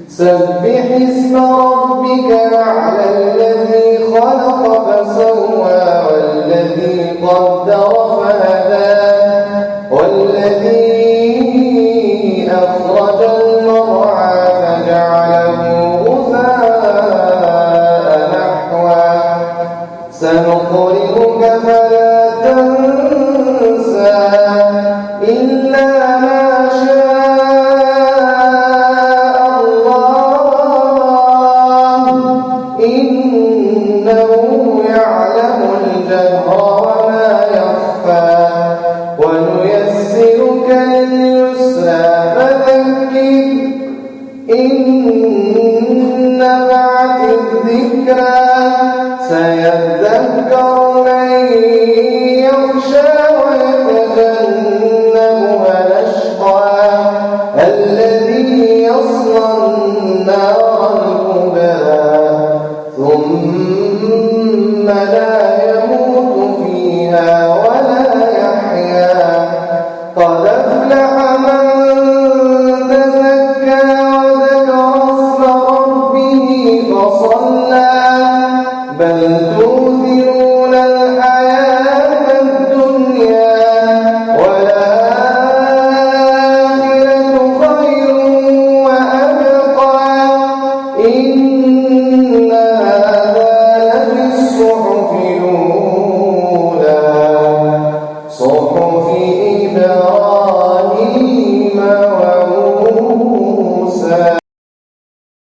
سبح اسم ربك الأعلى الذي خلق فسوى والذي قدر فهدى والذي أخرج المرعى فجعله غثاء نحوا سنقرئك فلا تنسى إلا ما شاء الله إنه يعلم الجهر وما يخفى ونيسرك لليسرى فذكر إن نفعت الذكرى سيذكر من يخشى ويتجنبها الأشقى الذي يصلى النار الكبرى ثم لا يموت فيها ولا يحيا قد أفلح من